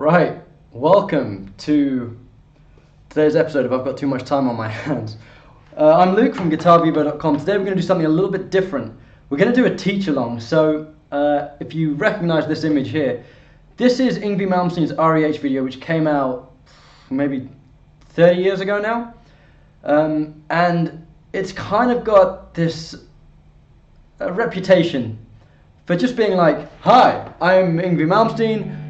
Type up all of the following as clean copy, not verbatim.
Right, welcome to today's episode of I've Got Too Much Time on My Hands. I'm Luke from GuitarVivo.com. Today we're going to do something a little bit different. We're going to do a teach-along. So if you recognize this image here, this is Yngwie Malmsteen's REH video, which came out maybe 30 years ago now. And it's kind of got this reputation for just being like, hi, I'm Yngwie Malmsteen.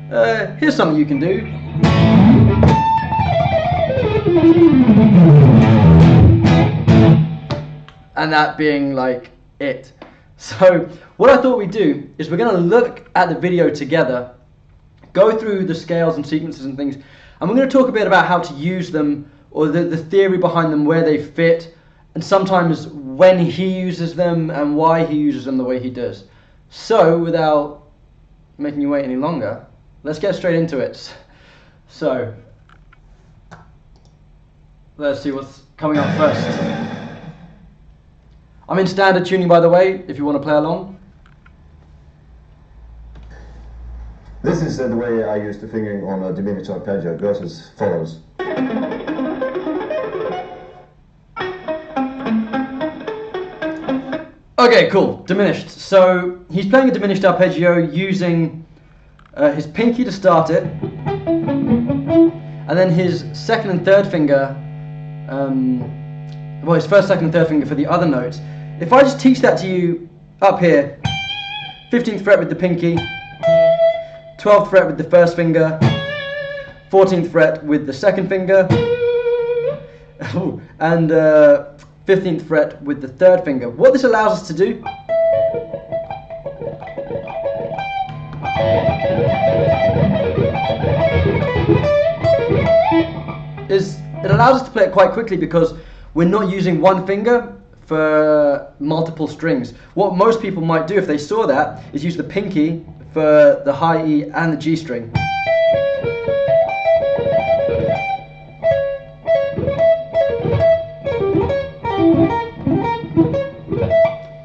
Here's something you can do. And that being like it. So what I thought we'd do is we're going to look at the video together, go through the scales and sequences and things, and we're going to talk a bit about how to use them, or the theory behind them, where they fit, and sometimes when he uses them and why he uses them the way he does. So without making you wait any longer, let's get straight into it. So, let's see what's coming up first. I'm in standard tuning, by the way, if you want to play along. This is the way I use the fingering on a diminished arpeggio. It goes as follows. Okay, cool. Diminished. So, he's playing a diminished arpeggio using his pinky to start it, and then his second and third finger, well, his first, second, and third finger for the other notes. If I just teach that to you up here, 15th fret with the pinky, 12th fret with the first finger, 14th fret with the second finger, and 15th fret with the third finger. What this allows us to do is it allows us to play it quite quickly because we're not using one finger for multiple strings. What most people might do if they saw that is use the pinky for the high E and the G string.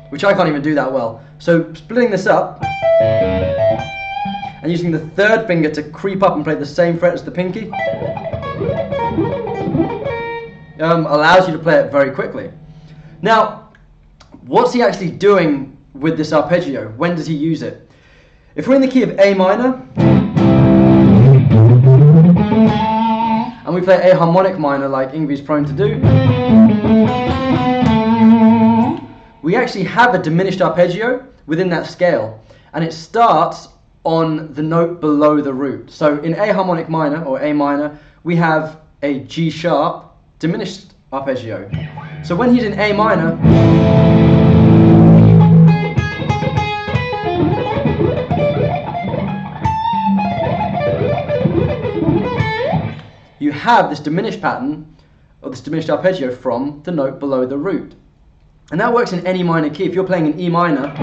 Which I can't even do that well. So splitting this up and using the third finger to creep up and play the same fret as the pinky allows you to play it very quickly. Now, what's he actually doing with this arpeggio? When does he use it? If we're in the key of A minor and we play a harmonic minor like Yngwie's prone to do, we actually have a diminished arpeggio within that scale, and it starts on the note below the root. So in A harmonic minor or A minor, we have a G sharp diminished arpeggio. So when he's in A minor, you have this diminished pattern, or this diminished arpeggio from the note below the root. And that works in any minor key. If you're playing in E minor,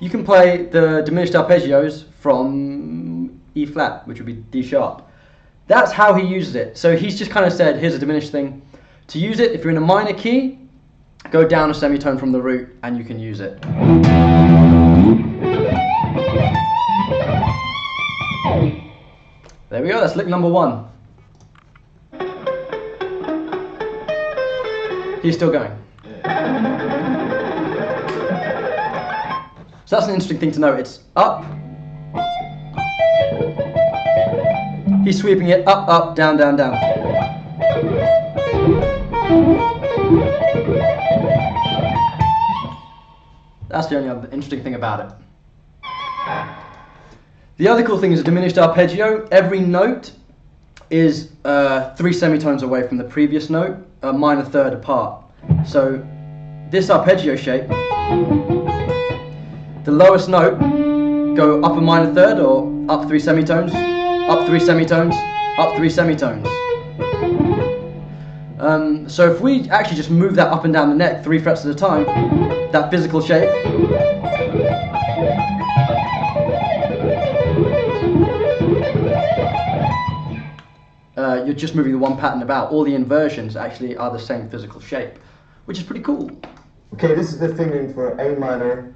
you can play the diminished arpeggios from E flat, which would be D sharp. That's how he uses it. So he's just kind of said, here's a diminished thing. To use it, if you're in a minor key, go down a semitone from the root and you can use it. There we go, that's lick number one. He's still going. So that's an interesting thing to note. It's up. He's sweeping it up, up, down, down, down. That's the only other interesting thing about it. The other cool thing is a diminished arpeggio. Every note is 3 semitones away from the previous note, a minor third apart. So this arpeggio shape, the lowest note, go up a minor third or up 3 semitones, up 3 semitones, up 3 semitones. So if we actually just move that up and down the neck 3 frets at a time, that physical shape, you're just moving the one pattern about. All the inversions actually are the same physical shape, which is pretty cool. Okay, this is the fingering for A minor.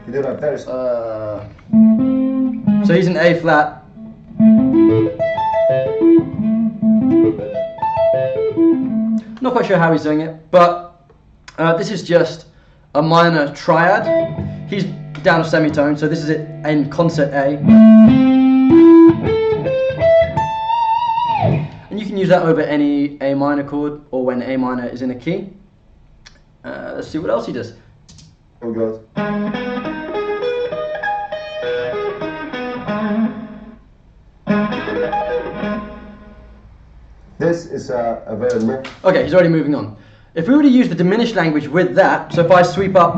You do that very So he's in A flat. Not quite sure how he's doing it, but this is just a minor triad. He's down a semitone, so this is it in concert A. And you can use that over any A minor chord or when A minor is in a key. Let's see what else he does. Oh God. This is a very low. Okay, he's already moving on. If we were to use the diminished language with that, so if I sweep up,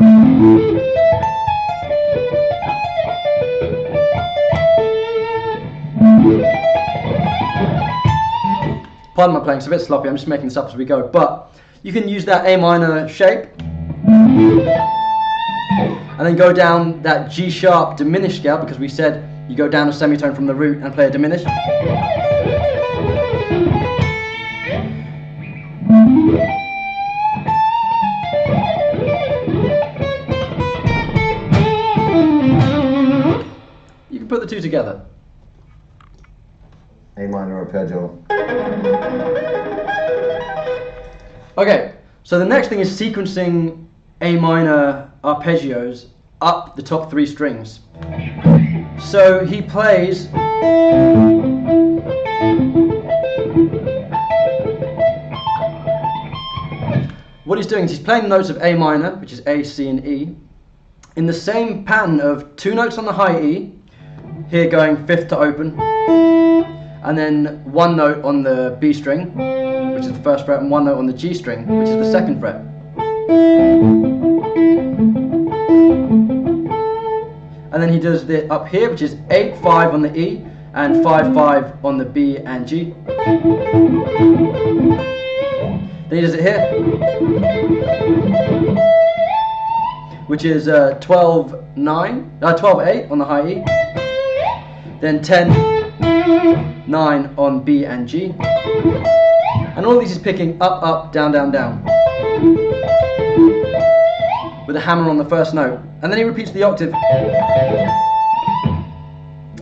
pardon my playing, it's a bit sloppy, I'm just making this up as we go, but you can use that A minor shape and then go down that G sharp diminished scale, because we said you go down a semitone from the root and play a diminished. You can put the two together. A minor arpeggio. Okay, so the next thing is sequencing A minor arpeggios up the top three strings. So he plays what he's doing is he's playing the notes of A minor, which is A, C, and E, in the same pattern of two notes on the high E, here going fifth to open, and then one note on the B string, which is the first fret, and one note on the G string, which is the second fret. And then he does the up here, which is 8-5 on the E, and 5-5 on the B and G. Then he does it here, which is 12-8 on the high E, then 10-9 on B and G, and all of these is picking up, up, down, down, down, with a hammer on the first note, and then he repeats the octave.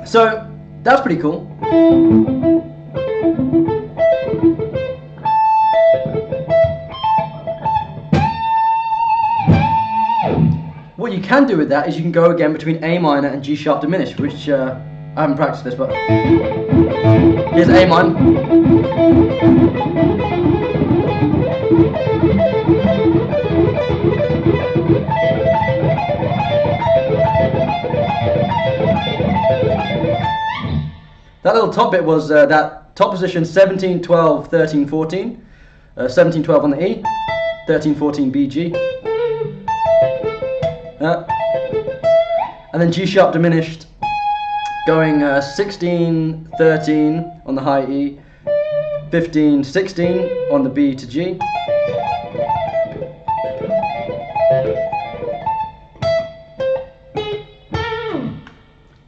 So that's pretty cool. What you can do with that is you can go again between A minor and G sharp diminished, which I haven't practiced this, but here's A minor. That little top bit was that top position 17, 12, 13, 14, 17, 12 on the E, 13, 14 B, G. And then G sharp diminished, going 16, 13 on the high E, 15, 16 on the B to G.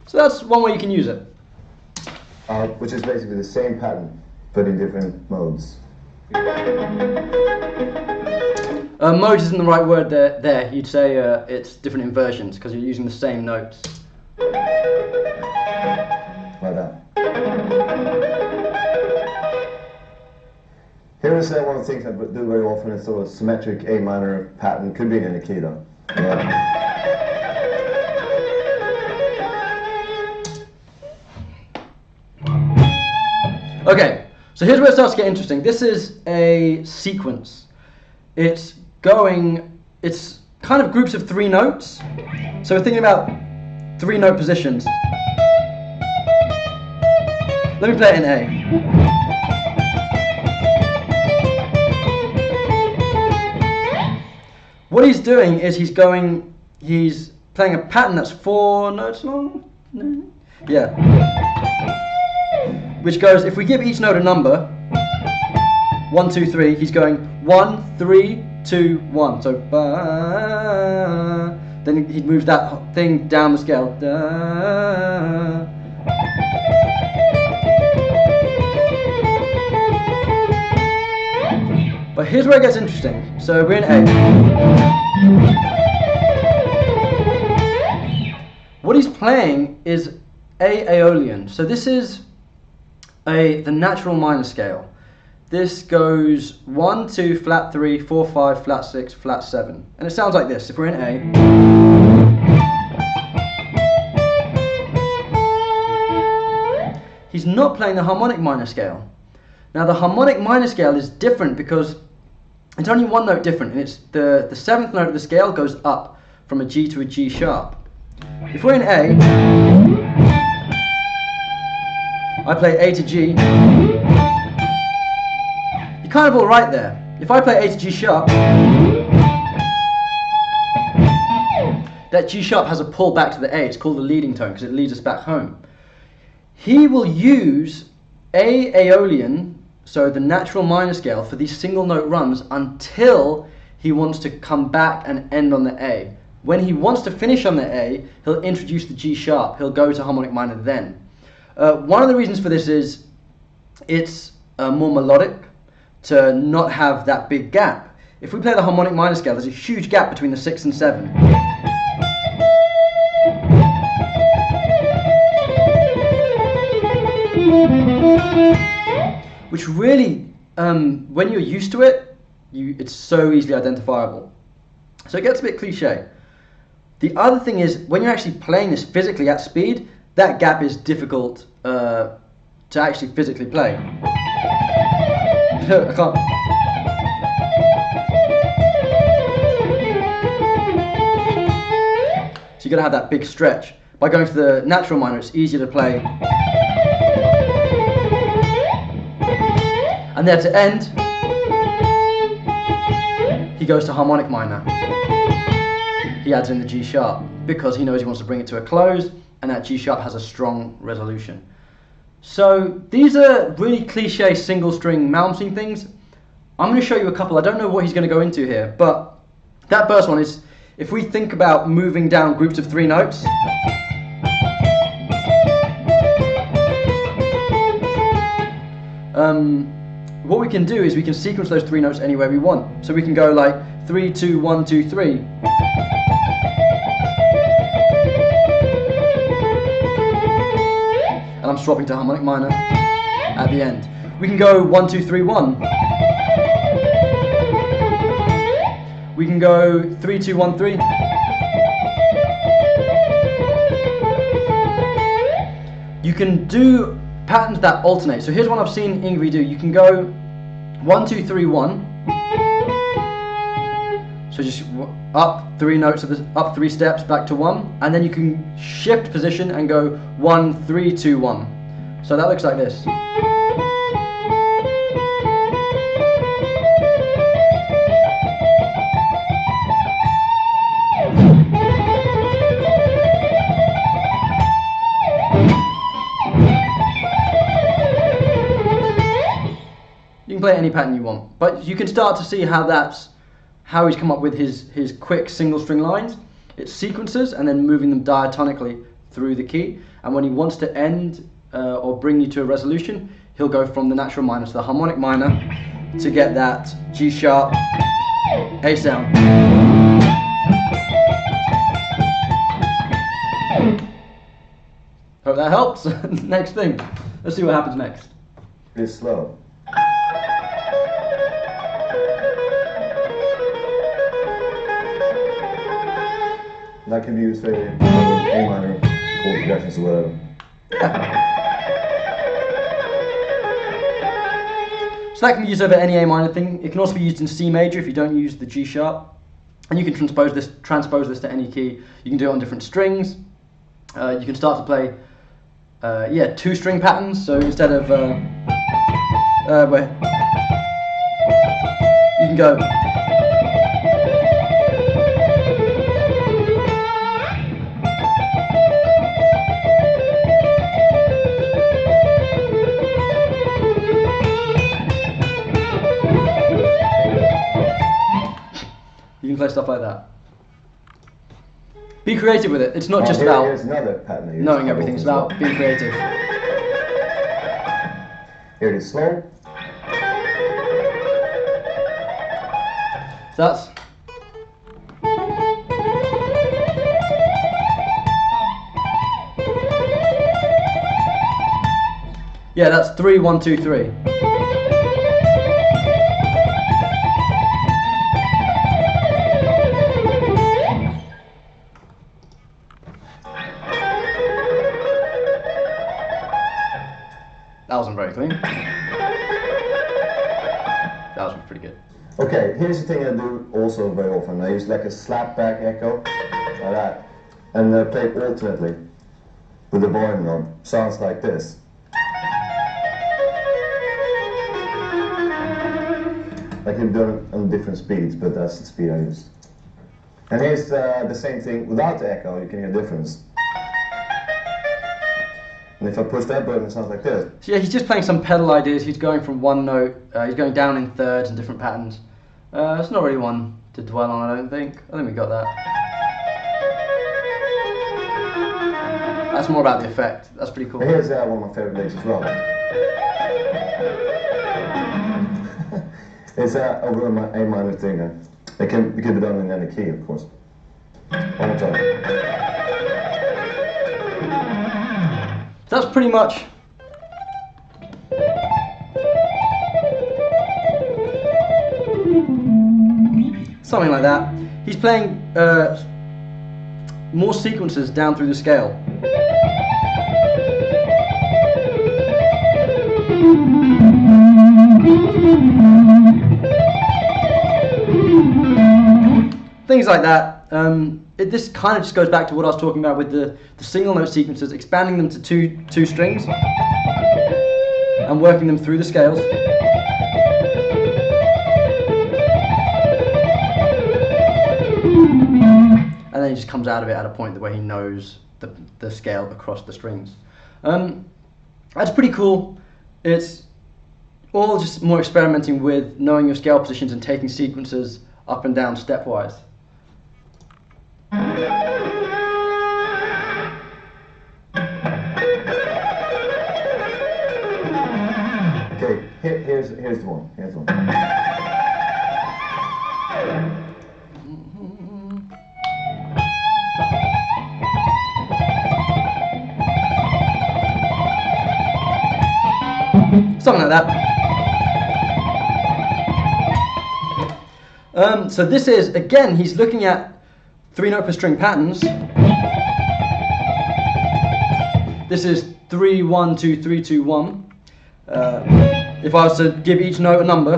So that's one way you can use it. Which is basically the same pattern, but in different modes. Mode isn't the right word there. You'd say it's different inversions because you're using the same notes. Like that. Here is one of the things I do very often, is sort of symmetric A minor pattern. Could be in any key though. Yeah. Okay, so here's where it starts to get interesting. This is a sequence. It's kind of groups of three notes. So we're thinking about three note positions. Let me play it in A. What he's doing is he's playing a pattern that's 4 notes long. Yeah. Which goes, if we give each note a number, 1, 2, 3, he's going 1, 3, 2, 1. So, ba, then he moves that thing down the scale. Da. here's where it gets interesting. So we're in A. What he's playing is A Aeolian. So this is the natural minor scale. This goes 1, 2, flat 3, 4, 5, flat 6, flat 7. And it sounds like this. If we're in A. He's not playing the harmonic minor scale. Now the harmonic minor scale is different because it's only one note different, and it's the 7th note of the scale goes up from a G to a G sharp. If we're in A, I play A to G. You're kind of all right there. If I play A to G sharp, that G sharp has a pull back to the A. It's called the leading tone because it leads us back home. He will use A Aeolian, so the natural minor scale, for these single note runs until he wants to come back and end on the A. When he wants to finish on the A, he'll introduce the G sharp. He'll go to harmonic minor then. One of the reasons for this is it's more melodic to not have that big gap. If we play the harmonic minor scale, there's a huge gap between the 6 and 7. Which really, when you're used to it, it's so easily identifiable. So it gets a bit cliche. The other thing is, when you're actually playing this physically at speed, that gap is difficult to actually physically play. I can't. So you've got to have that big stretch. By going to the natural minor, it's easier to play. And there to end, he goes to harmonic minor. He adds in the G sharp because he knows he wants to bring it to a close, and that G sharp has a strong resolution. So these are really cliche single string Malmsteen things. I'm going to show you a couple. I don't know what he's going to go into here, but that first one is, if we think about moving down groups of 3 notes, what we can do is we can sequence those 3 notes anywhere we want. So we can go like 3, 2, 1, 2, 3. And I'm swapping to harmonic minor at the end. We can go 1, 2, 3, 1. We can go 3, 2, 1, 3. You can do patterns that alternate. So here's one I've seen Yngwie do. You can go 1, 2, 3, 1. So just up 3 notes of this, up 3 steps back to 1, and then you can shift position and go 1, 3, 2, 1. So that looks like this. You can play any pattern you want, but you can start to see how how he's come up with his quick single string lines. It's sequences and then moving them diatonically through the key, and when he wants to end or bring you to a resolution, he'll go from the natural minor to the harmonic minor to get that G sharp A sound. Hope that helps. Next thing, let's see what happens next. It's slow. That can be used for A minor chord progressions as well. Yeah. So that can be used over any A minor thing. It can also be used in C major if you don't use the G sharp. And you can transpose this to any key. You can do it on different strings. You can start to play 2-string patterns. So instead of where you can go. You can play stuff like that. Be creative with it. It's not just about knowing everything. It's about being creative. Here it is slow. So that's yeah, that's 3 1 2 3. That wasn't very clean. That was pretty good. Okay, here's the thing I do also very often. I use like a slapback echo, like that, and play it alternately with the volume knob. Sounds like this. I can do it on different speeds, but that's the speed I use. And here's the same thing without the echo. You can hear the difference. And if I push that button, it sounds like this. So yeah, he's just playing some pedal ideas. He's going from one note, he's going down in thirds and different patterns. It's not really one to dwell on, I don't think. I think we got that. That's more about the effect. That's pretty cool. And here's one of my favorite licks as well. It's over my A minor finger. It can be done in any key, of course. One more time. So that's pretty much something like that. He's playing more sequences down through the scale. Things like that. This kind of just goes back to what I was talking about with the single note sequences, expanding them to two strings and working them through the scales. And then he just comes out of it at a point where he knows the scale across the strings. That's pretty cool. It's all just more experimenting with knowing your scale positions and taking sequences up and down stepwise. Okay, here's the one. Here's the one. Something like that. So this is, again, he's looking at 3 note per string patterns. This is 3 1 2 3 2 1. If I was to give each note a number,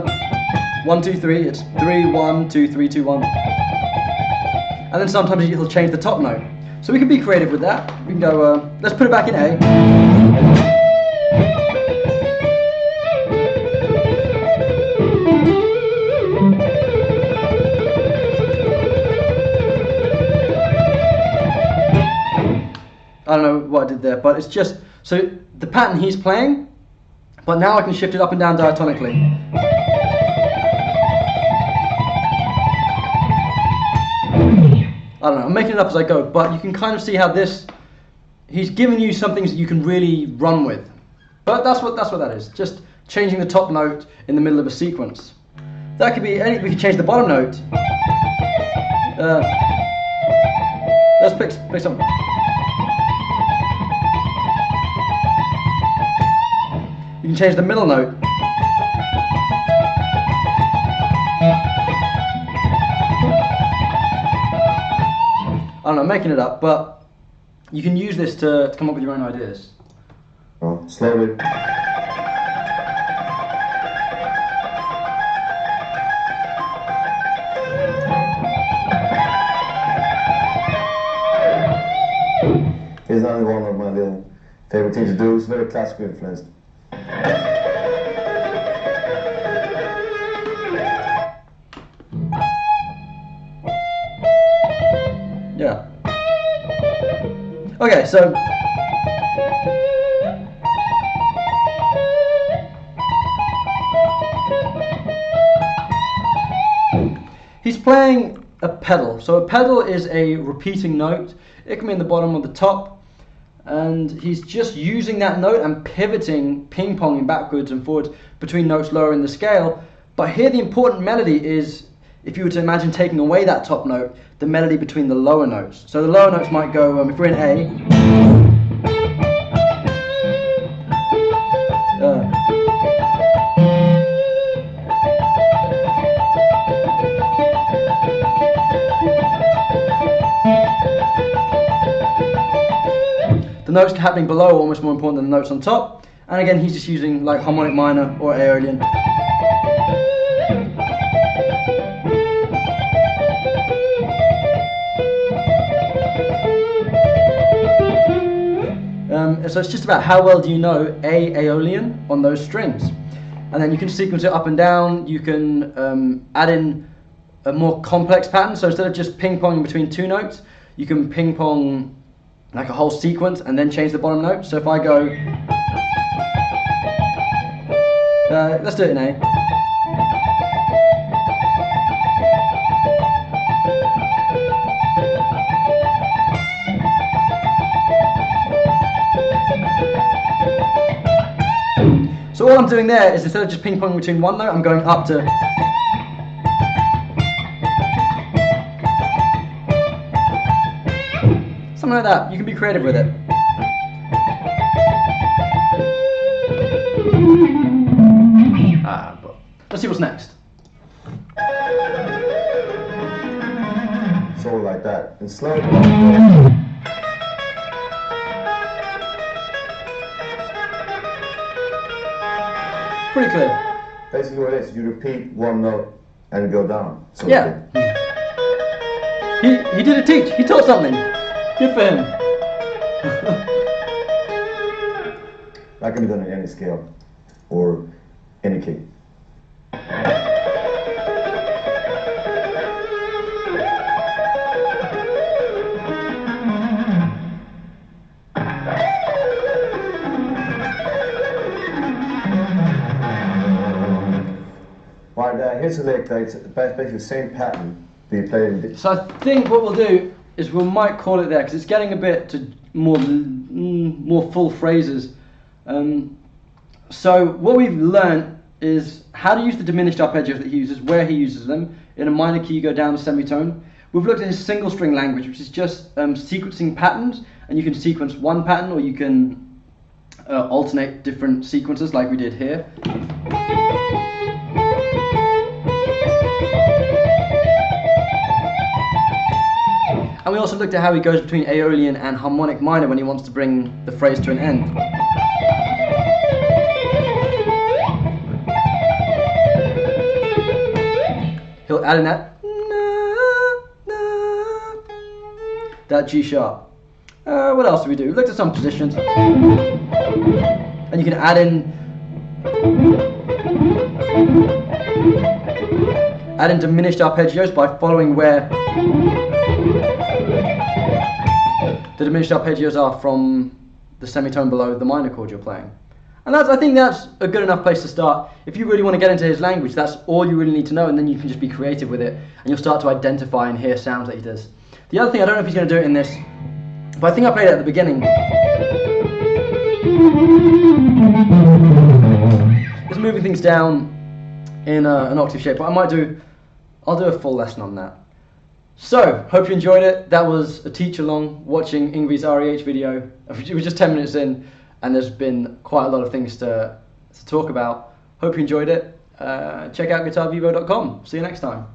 1 2 3, it's 3 1 2 3 2 1. And then sometimes he'll change the top note. So we can be creative with that. We can go, let's put it back in A. I don't know what I did there, but it's just, so the pattern he's playing, but now I can shift it up and down diatonically. I don't know, I'm making it up as I go, but you can kind of see how this, he's giving you some things that you can really run with. But that's what that is, just changing the top note in the middle of a sequence. That could be any, we could change the bottom note. Let's pick something. You can change the middle note. I don't know, I'm making it up, but you can use this to come up with your own ideas. Oh, slowly. Here's another one of my little favorite things to do. It's very classical influenced. Yeah. Okay, so he's playing a pedal. So a pedal is a repeating note. It can be in the bottom or the top, and he's just using that note and pivoting, ping-ponging backwards and forwards between notes lower in the scale. But here the important melody is if you were to imagine taking away that top note, the melody between the lower notes. So the lower notes might go, if we're in A, the notes happening below are almost more important than the notes on top. And again, he's just using like harmonic minor or aeolian. So it's just about how well do you know aeolian on those strings. And then you can sequence it up and down. You can add in a more complex pattern. So instead of just ping-ponging between two notes, you can ping-pong like a whole sequence and then change the bottom note. So if I go, let's do it in A. So all I'm doing there is instead of just ping-ponging between one note, I'm going up to. Something like that. You can be creative with it. But let's see what's next. Sort of like that. And slow. Pretty clear. Basically what it is, you repeat one note and go down. Yeah. He did a teach. He taught something. Good for him. That can be done in any scale or any key. Right, here's a lick that's basically the same pattern that you played in. So I think what we'll do is we might call it there because it's getting a bit to more full phrases. So what we've learned is how to use the diminished arpeggios that he uses, where he uses them. In a minor key, you go down a semitone. We've looked at his single string language, which is just sequencing patterns, and you can sequence one pattern or you can alternate different sequences like we did here. And we also looked at how he goes between aeolian and harmonic minor when he wants to bring the phrase to an end. He'll add in that G sharp. What else do we do? We looked at some positions. And you can add in diminished arpeggios by following where the diminished arpeggios are from the semitone below the minor chord you're playing. And I think that's a good enough place to start. If you really want to get into his language, that's all you really need to know, and then you can just be creative with it, and you'll start to identify and hear sounds that he does. The other thing, I don't know if he's going to do it in this, but I think I played it at the beginning. It's moving things down in an octave shape, but I'll do a full lesson on that. So, hope you enjoyed it. That was a teach along watching Yngwie's REH video. It was just 10 minutes in, and there's been quite a lot of things to talk about. Hope you enjoyed it. Check out guitarvivo.com. See you next time.